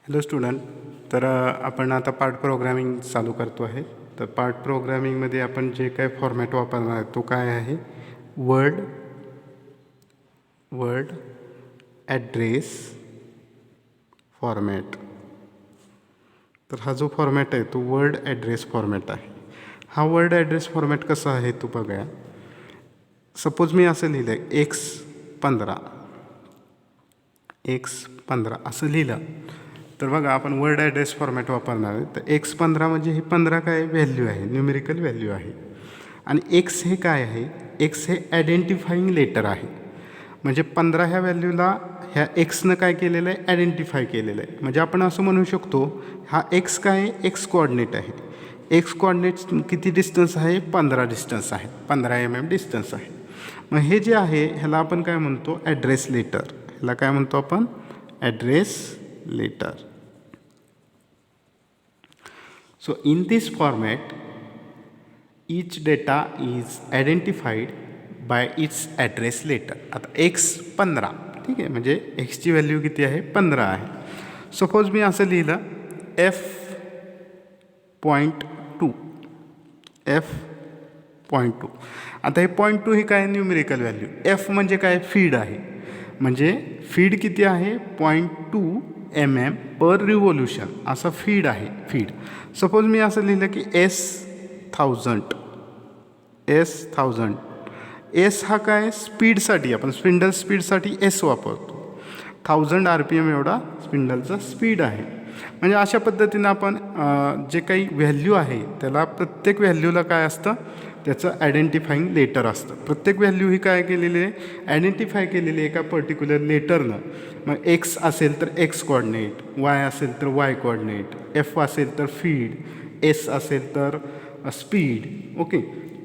Hello student. तर आपण आता पार्ट प्रोग्रामिंग चालू करतो आहे. तर पार्ट प्रोग्रामिंगमध्ये आपण जे काय फॉर्मॅट वापरणार आहे तो काय आहे, वर्ड ॲड्रेस फॉर्मॅट. तर हा जो फॉर्मॅट आहे तो वर्ड ॲड्रेस फॉर्मॅट आहे. हा वर्ड ॲड्रेस फॉर्मॅट कसा आहे तो बघा. सपोज मी असं लिहिलं आहे x15 असं लिहिलं तर बघा आपण वर्ड ॲड्रेस फॉर्मॅट वापरणार आहे. तर x15 म्हणजे ही 15 काय व्हॅल्यू आहे, न्यूमेरिकल व्हॅल्यू आहे. आणि x हे काय आहे, x हे आयडेंटिफाईंग लेटर आहे. म्हणजे 15 ह्या व्हॅल्यूला ह्या एक्सनं काय केलेलं आहे, आयडेंटिफाय केलेलं आहे. म्हणजे आपण असं म्हणू शकतो हा एक्स काय आहे, एक्स कोऑर्डिनेट आहे. एक्स कोऑर्डिनेट किती डिस्टन्स आहे, 15 डिस्टन्स आहे, 15 mm डिस्टन्स आहे. मग हे जे आहे ह्याला आपण काय म्हणतो, ॲड्रेस लेटर. ह्याला काय म्हणतो आपण, address letter. So in this format each data is identified by its address letter. आता x15 ठीक आहे, म्हणजे एक्सची व्हॅल्यू किती आहे, 15 आहे. सपोज मी असं लिहिलं f.2. आता हे 0.2 ही काय, न्यूमेरिकल व्हॅल्यू. f म्हणजे काय, फीड आहे. म्हणजे फीड किती आहे, 0.2 mm पर रिव्होल्यूशन असं फीड आहे, फीड. सपोज मी असं लिहिलं की S1000. एस हा काय, स्पीडसाठी आपण स्पिंडल स्पीडसाठी एस वापरतो. 1000 RPM एवढा स्पिंडलचा स्पीड आहे. म्हणजे अशा पद्धतीनं आपण जे काही व्हॅल्यू आहे त्याला प्रत्येक व्हॅल्यूला काय असतं, त्याचं आयडेंटिफाईंग लेटर असतं. प्रत्येक व्हॅल्यू ही काय केलेली आहे, आयडेंटिफाय केलेली आहे एका पर्टिक्युलर लेटरनं. मग एक्स असेल तर एक्स कोऑर्डिनेट, वाय असेल तर वाय कोऑर्डिनेट, एफ असेल तर फीड, एस असेल तर speed, okay.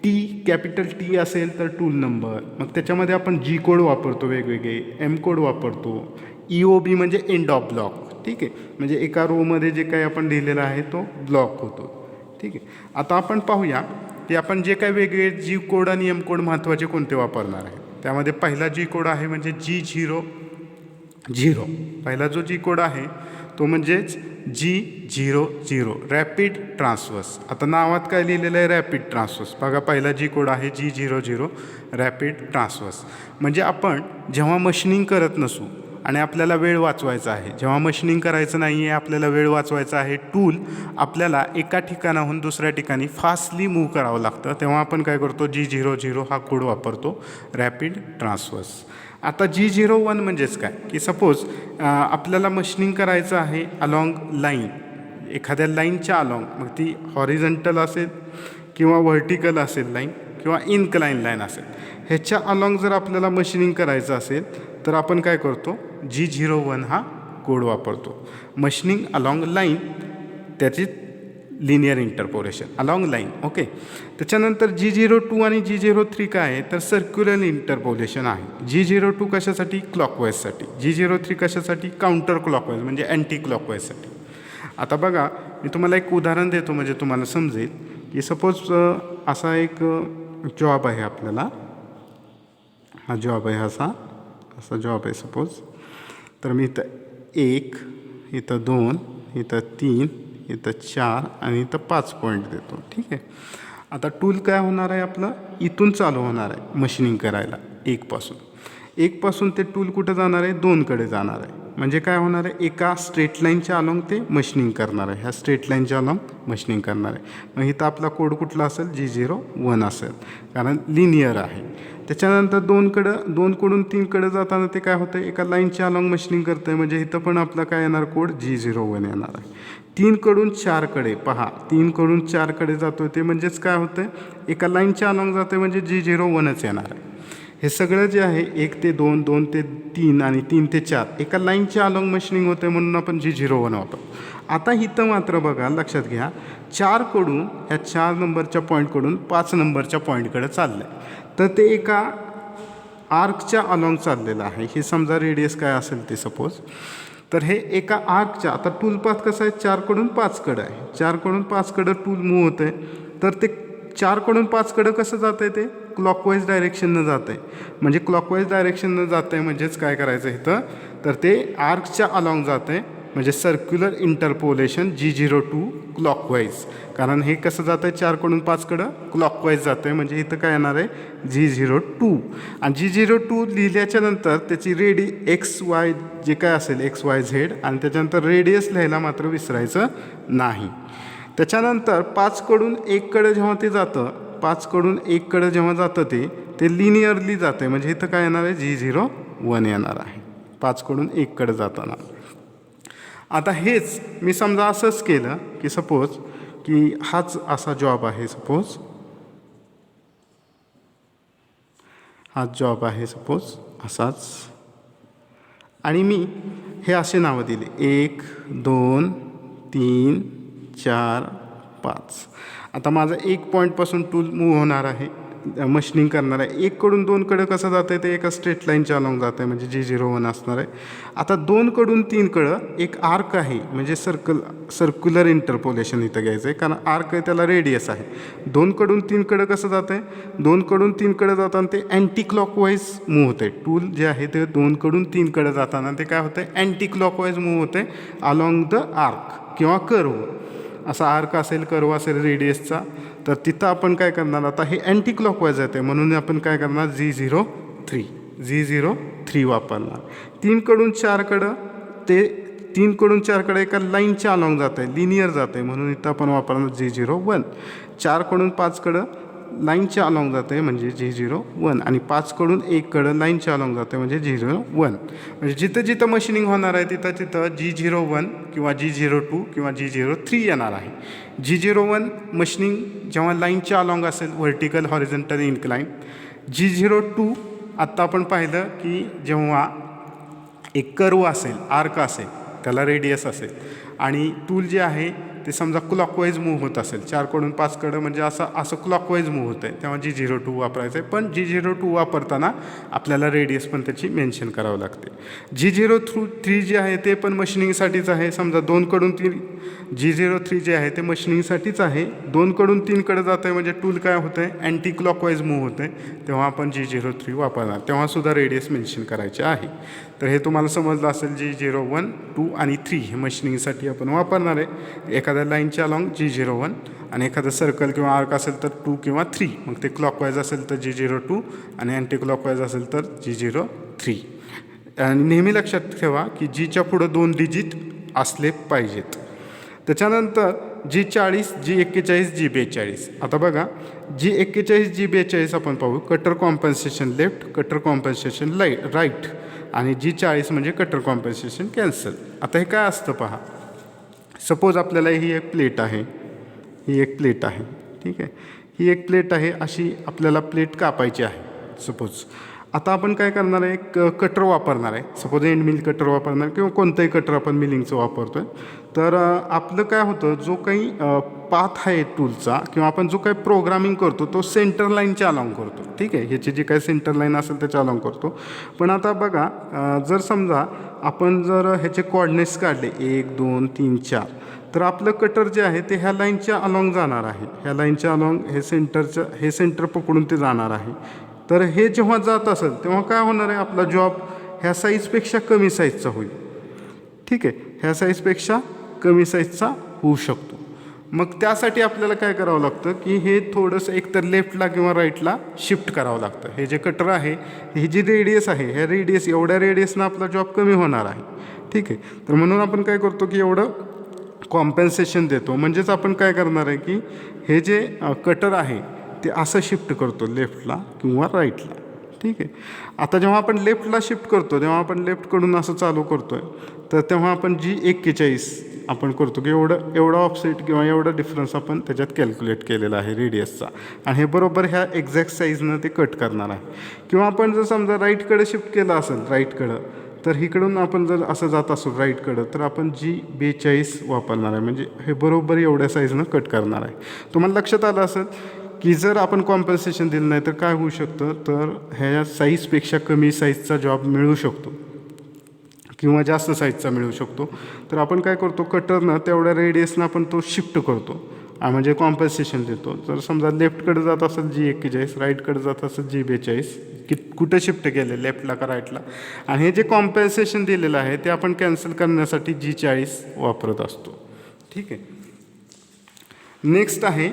T, capital T असेल तर टूल नंबर. मग त्याच्यामध्ये आपण जी कोड वापरतो वेगवेगळे, एम कोड वापरतो, EOB म्हणजे एंड ऑफ ब्लॉक, ठीक आहे. म्हणजे एका रोमध्ये जे काही आपण लिहिलेलं आहे तो ब्लॉक होतो, ठीक आहे. आता आपण पाहूया की आपण जे काही वेगळे जी कोड आणि एम कोड महत्त्वाचे कोणते वापरणार आहे. त्यामध्ये पहिला जी कोड आहे म्हणजे G00. पहिला जो जी कोड आहे तो म्हणजेच G00 रॅपिड ट्रान्सफर्स. आता नावात काय लिहिलेलं आहे, रॅपिड ट्रान्सफर्स. बघा पहिला जी कोड आहे G00 रॅपिड ट्रान्सफर्स. म्हणजे आपण जेव्हा मशीनिंग करत नसू आणि आपल्याला वेळ वाचवायचा आहे, जेव्हा मशीनिंग करायचं नाही आहे, आपल्याला वेळ वाचवायचा आहे, टूल आपल्याला एका ठिकाणाहून दुसऱ्या ठिकाणी फास्टली मूव्ह करावं लागतं, तेव्हा आपण काय करतो, G00 हा कोड वापरतो, रॅपिड ट्रान्सफर्स. आता G01 म्हणजेच काय, की सपोज आपल्याला मशीनिंग करायचं आहे अलॉंग लाईन, एखाद्या लाईनच्या अलॉंग, मग ती हॉरिझंटल असेल किंवा व्हर्टिकल असेल लाईन किंवा इनक्लाइन लाईन असेल, ह्याच्या अलॉंग जर आपल्याला मशीनिंग करायचं असेल तर आपण काय करतो, G01 हा कोड वापरतो. मशीनिंग अलॉंग लाईन, त्याची linear interpolation along line, okay. त्याच्यानंतर G02 आणि G03 काय आहे तर सर्क्युलर इंटरपोलेशन आहे. G02 कशासाठी, क्लॉकवाईजसाठी. G03 कशासाठी, काउंटर क्लॉकवाईज म्हणजे अँटी क्लॉकवाईजसाठी. आता बघा मी तुम्हाला एक उदाहरण देतो म्हणजे तुम्हाला समजेल की सपोज असा एक जॉब आहे आपल्याला, हा जॉब आहे, असा जॉब आहे सपोज. तर मी इथं 1, इथं 2, इथं 3, इथं 4 आणि इथं 5 पॉईंट देतो, ठीक आहे. आता टूल काय होणार आहे आपलं, इथून चालू होणार आहे मशीनिंग करायला, 1 पासून ते टूल कुठं जाणार आहे, 2कडे जाणार आहे. म्हणजे काय होणार आहे, एका स्ट्रेट लाईनच्या अलॉंग ते मशीनिंग करणार आहे, ह्या स्ट्रेट लाईनच्या अलॉंग मशीनिंग करणार आहे. मग इथं आपला कोड कुठला असेल, G01 असेल, कारण लिनियर आहे. त्याच्यानंतर 2 कडून 3कडे जाताना ते काय होतं, एका लाईनच्या अलॉंग मशीनिंग करतं आहे, म्हणजे इथं पण आपला काय येणार, कोड G01 येणार आहे. 3 कडून 4कडे पहा, 3 कडून 4कडे जातो ते म्हणजेच काय होतं, एका लाईनच्या अलॉंग जातं म्हणजे G01च येणार आहे. हे सगळं जे आहे 1 ते 2, 2 ते 3 आणि 3 ते 4 एका लाईनच्या अलॉंग मशीनिंग होते म्हणून आपण G01 वापरतो. आता इथं मात्र बघा, लक्षात घ्या, 4 कडून ह्या 4 नंबरच्या पॉईंटकडून 5 नंबरच्या पॉईंटकडे चाललं आहे. तर ते एका आर्कच्या अलॉंग चाललेलं आहे. हे समजा रेडियस काय असेल ते सपोज. तर हे एका आर्कच्या, आता टूल पाथ कसं आहे, 4 कडून 5कडं आहे, 4 कडून 5कडं टूल मूव्ह होतं आहे. तर ते 4 कडून 5कडं कसं जातं आहे, ते क्लॉकवाईज डायरेक्शननं जातं आहे. म्हणजे क्लॉकवाईज डायरेक्शननं जातं आहे म्हणजेच काय करायचं इथं, तर ते आर्कच्या अलॉंग जातं आहे. म्हणजे सर्क्युलर इंटरपोलेशन G02 क्लॉकवाईज, कारण हे कसं जातं आहे 4कडून 5कडं क्लॉकवाईज जातं आहे, म्हणजे इथं काय येणार आहे G02. आणि G02 लिहिल्याच्या नंतर त्याची XY जे काय असेल XYZ आणि त्याच्यानंतर रेडियस लिहायला मात्र विसरायचं नाही. त्याच्यानंतर 5कडून 1कडे जेव्हा ते जातं, 5कडून 1कडे जेव्हा जातं ते लिनियरली जातं आहे, म्हणजे इथं काय येणार आहे G01 येणार आहे 5कडून 1कडे जाताना. आता हेच मी समजा असंच केलं की सपोज की हाच असा जॉब आहे, सपोज हाच जॉब आहे सपोज असाच, आणि मी हे असे नावं दिले 1 2 3 4 5. आता माझं 1 पॉईंटपासून टूल मूव्ह होणार आहे, मशीनिंग करणार आहे. 1कडून 2कडे कसं जातं आहे ते एका स्ट्रेट लाईनच्या अलॉंग जातं आहे, म्हणजे G01 असणार आहे. आता 2कडून 3कडं एक आर्क आहे, म्हणजे सर्क्युलर इंटरपोलेशन इथं घ्यायचं आहे, कारण आर्क आहे त्याला रेडियस आहे. 2कडून 3कडं कसं जातं आहे, 2कडून 3कडे जाताना ते अँटी क्लॉकवाईज मूव्ह होते. टूल जे आहे ते 2कडून 3कडे जाताना ते काय होतं आहे अँटी क्लॉकवाईज मूव्ह होते अलॉंग द आर्क किंवा कर्व. असा आर्क असेल, कर्व असेल रेडियसचा, तर तिथं आपण काय करणार, आता हे अँटी क्लॉकवाईज येते म्हणून आपण काय करणार G03 वापरणार. 3कडून 4कडं ते 3कडून 4कडे एका लाईनच्या अलॉंग जात आहे, लिनियर जात आहे, म्हणून इथं आपण वापरणार G01. 4कडून 5कडं लाईनच्या अलॉंग जाते म्हणजे G01, आणि 5कडून 1कडं लाईनच्या अलॉंग जाते म्हणजे G01. म्हणजे जिथं जिथं मशीनिंग होणार आहे तिथं तिथं G01 किंवा G02 किंवा G03 येणार आहे. G01 मशीनिंग जेव्हा लाईनच्या अलॉंग असेल, व्हर्टिकल हॉरिझॉन्टल इन्क्लाइन. G02 आत्ता आपण पाहिलं की जेव्हा एक कर्व असेल, आर्क असेल, त्याला रेडियस असेल, आणि टूल जे आहे ते समजा क्लॉकवाईज मूव्ह होत असेल 4कडून 5कडं, म्हणजे असं क्लॉकवाईज मूव्ह होतं आहे, तेव्हा G02 वापरायचं आहे. पण G02 वापरताना आपल्याला रेडियस पण त्याची मेन्शन करावं लागते. G03 जे आहे ते पण मशीनिंगसाठीच आहे. समजा 2कडून 3 G03 जे आहे ते मशीनिंगसाठीच आहे. 2कडून 3कडे जातं आहे म्हणजे टूल काय होतं आहे अँटी क्लॉकवाईज मूव्ह होतं आहे, तेव्हा आपण G03 वापरणार, तेव्हासुद्धा रेडियस मेन्शन करायचे आहे. तर हे तुम्हाला समजलं असेल. G01, 2 आणि 3 हे मशीनिंगसाठी आपण वापरणार आहे. एखाद्या लाईनच्या अलॉंग G01 आणि एखादं सर्कल किंवा आर्क असेल तर 2 किंवा 3, मग ते क्लॉकवाईज असेल तर G02 आणि अँटी क्लॉकवाईज असेल तर G03. आणि नेहमी लक्षात ठेवा की Gच्या पुढं 2 डिजिट असले पाहिजेत. त्याच्यानंतर G40, G41, G42. आता बघा G41, G42 आपण पाहू. Cutter compensation left, cutter compensation right, आणि G40 म्हणजे कटर कॉम्पन्सेशन कॅन्सल. आता हे काय असतं पहा. सपोज आपल्याला ही एक प्लेट आहे, ही एक प्लेट आहे, ठीक आहे, ही एक प्लेट आहे, अशी आपल्याला प्लेट कापायची आहे सपोज. आता आपण काय करणार आहे, एक कटर वापरणार आहे, सपोज एंड मिल कटर वापरणार किंवा कोणतंही कटर आपण मिलिंगचं वापरतो आहे. तर आपलं काय होतं, जो काही पाथ आहे टूलचा किंवा आपण जो काही प्रोग्रामिंग करतो तो सेंटर लाईनच्या अलॉंग करतो, ठीक आहे, ह्याची जी काही सेंटर लाईन असेल त्याच्या अलॉंग करतो. पण आता बघा, जर समजा आपण जर ह्याचे कोऑर्डिनेट्स काढले 1 2 3 4, तर आपलं कटर जे आहे ते ह्या लाईनच्या अलॉंग जाणार आहे. ह्या लाईनच्या अलॉंग हे सेंटर पकडून ते जाणार आहे. तर हे जेव्हा जात असेल तेव्हा काय होणार आहे, आपला जॉब ह्या साईजपेक्षा कमी साईजचा होईल, ठीक आहे, ह्या साईजपेक्षा कमी साईजचा होऊ शकतो. मग त्यासाठी आपल्याला काय करावं लागतं की हे थोडंसं एकतर लेफ्टला किंवा राईटला शिफ्ट करावं लागतं. हे जे कटर आहे, ही जी रेडियस आहे, ह्या एवढ्या रेडियसनं आपला जॉब कमी होणार आहे, ठीक आहे. तर म्हणून आपण काय करतो की एवढं कॉम्पेन्सेशन देतो. म्हणजेच आपण काय करणार आहे की हे जे कटर आहे ते असं शिफ्ट करतो लेफ्टला किंवा राईटला, ठीक आहे. आता जेव्हा आपण लेफ्टला शिफ्ट करतो, जेव्हा आपण लेफ्टकडून असं चालू करतो आहे, तर तेव्हा आपण G41 आपण करतो की एवढा ऑफसेट किंवा एवढा डिफरन्स आपण त्याच्यात कॅल्क्युलेट केलेला आहे रेडियसचा, आणि हे बरोबर ह्या एक्झॅक्ट साईजनं ते कट करणार आहे. किंवा आपण जर समजा राईटकडे शिफ्ट केलं असेल, राईटकडं, तर इकडून आपण जर असं जात असू राईटकडं, तर आपण G42 वापरणार आहे, म्हणजे हे बरोबर एवढ्या साईजनं कट करणार आहे. तुम्हाला लक्षात आलं असेल की जर आपण कॉम्पन्सेशन दिलं नाही तर काय होऊ शकतं, तर ह्या साईजपेक्षा कमी साईजचा जॉब मिळू शकतो किंवा जास्त साईजचा मिळू शकतो. तर आपण काय करतो, कटरनं तेवढ्या रेडियसनं आपण तो शिफ्ट करतो म्हणजे कॉम्पन्सेशन देतो. जर समजा लेफ्टकडे जात असेल G41, राईटकडे जात असेल G42, की कुठं शिफ्ट केलं, लेफ्टला का राईटला. आणि हे जे कॉम्पन्सेशन दिलेलं आहे ते आपण कॅन्सल करण्यासाठी G40 वापरत असतो. ठीक आहे. नेक्स्ट आहे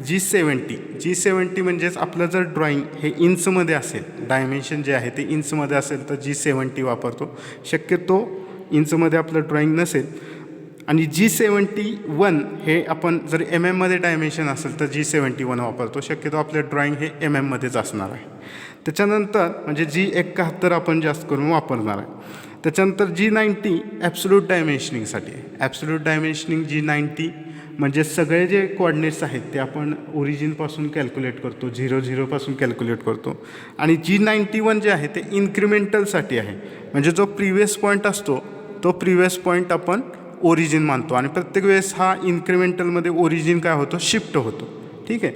G70 म्हणजेच आपलं जर ड्रॉईंग हे इंचमध्ये असेल, डायमेन्शन जे आहे ते इंचमध्ये असेल तर G70 वापरतो. शक्यतो इंचमध्ये आपलं ड्रॉईंग नसेल. आणि G71 हे आपण जर MM-मध्ये डायमेन्शन असेल तर G71 वापरतो. शक्यतो आपलं ड्रॉईंग हे MM-मध्येच असणार आहे. त्याच्यानंतर म्हणजे G71 आपण जास्त करून वापरणार आहे. त्याच्यानंतर G90 ॲब्सोल्यूट डायमेन्शनिंगसाठी आहे. ॲब्सोल्यूट डायमेन्शनिंग G90 म्हणजे सगळे जे कोऑर्डिनेट्स आहेत ते आपण ओरिजिनपासून कॅल्क्युलेट करतो, 0 कॅल्क्युलेट करतो. आणि G91 जे आहे ते इन्क्रिमेंटलसाठी आहे. म्हणजे जो प्रिव्हियस पॉईंट असतो तो प्रिव्हियस पॉईंट आपण ओरिजिन मानतो आणि प्रत्येक वेळेस हा इन्क्रिमेंटलमध्ये ओरिजिन काय होतो, शिफ्ट होतो. ठीक आहे.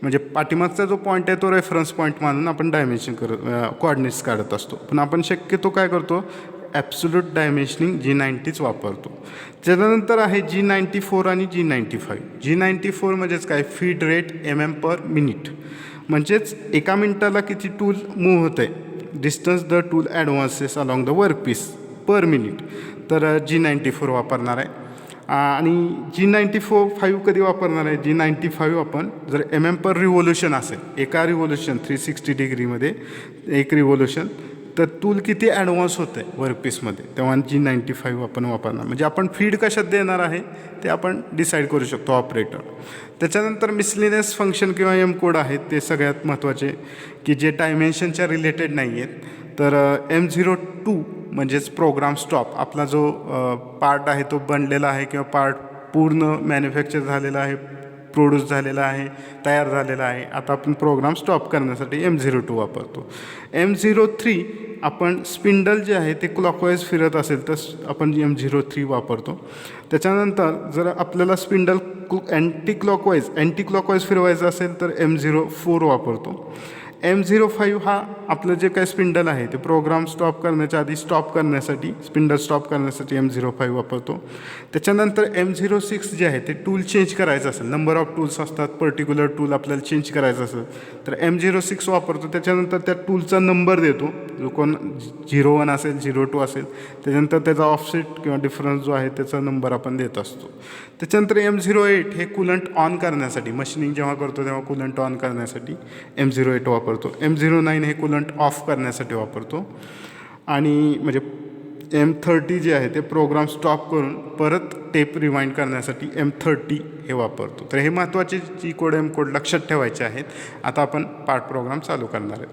म्हणजे पाठीमागचा जो पॉईंट आहे तो रेफरन्स पॉईंट मानून आपण डायमेन्शन कोऑर्डिनेट्स काढत असतो. पण आपण शक्यतो काय करतो, ॲब्सोल्यूट डायमेन्शनिंग G90च वापरतो. त्यानंतर आहे G94 आणि G95. G94 म्हणजेच काय, फीड रेट mm/मिनिट. म्हणजेच एका मिनिटाला किती टूल मूव्ह होते, distance the tool advances along the workpiece per minute. तर G94 वापरणार आहे. आणि G95 कधी वापरणार आहे, G95 आपण जर mm/रिव्होल्यूशन असेल, एका रिव्होल्यूशन 360 डिग्रीमध्ये एक रिव्होल्यूशन, तर टूल किती ॲडव्हान्स होतं आहे वर्कपीसमध्ये, तेव्हा G95 आपण वापरणार. म्हणजे आपण फीड कशात देणार आहे ते आपण डिसाईड करू शकतो ऑपरेटर. त्याच्यानंतर मिसलेनियस फंक्शन किंवा एम कोड आहेत ते सगळ्यात महत्त्वाचे, की जे डायमेन्शनच्या रिलेटेड नाही आहेत. तर M02 म्हणजेच प्रोग्राम स्टॉप, आपला जो पार्ट आहे तो बनलेला आहे किंवा पार्ट पूर्ण मॅन्युफॅक्चर झालेला आहे, प्रोड्यूस झालेला आहे, तयार झालेला आहे. आता आपण प्रोग्राम स्टॉप करण्यासाठी M02 वापरतो. M03 आपण स्पिंडल जे आहे ते क्लॉकवाईज फिरत असेल तर आपण M03 वापरतो. त्याच्यानंतर जर आपल्याला स्पिंडल अँटी क्लॉकवाईज फिरवायचं असेल तर M04 वापरतो. M05 हा आपलं जे काही स्पिंडल आहे ते प्रोग्राम स्टॉप करण्याच्या आधी स्टॉप करण्यासाठी, स्पिंडल स्टॉप करण्यासाठी M05 वापरतो. त्याच्यानंतर M06 जे आहे ते टूल चेंज करायचं असेल, नंबर ऑफ टूल्स असतात, पर्टिक्युलर टूल आपल्याला चेंज करायचं असेल तर M06 वापरतो. त्याच्यानंतर त्या टूलचा नंबर देतो, जो कोण 01 असेल, 02 असेल, त्याच्यानंतर त्याचा ऑफसेट किंवा डिफरन्स जो आहे त्याचा नंबर आपण देत असतो. त्याच्यानंतर M08 हे कूलंट ऑन करण्यासाठी, मशीनिंग जेव्हा करतो तेव्हा कूलंट ऑन करण्यासाठी M08 वापरतो. M09 हे कूलंट ऑफ करण्यासाठी वापरतो. आणि म्हणजे M30 जे आहे ते प्रोग्राम स्टॉप करून परत टेप रिवाइंड करण्यासाठी M30 हे वापरतो. तर हे महत्त्वाचे G कोड M कोड लक्षात ठेवायचे आहेत. आता आपण पार्ट प्रोग्राम चालू करणार आहे.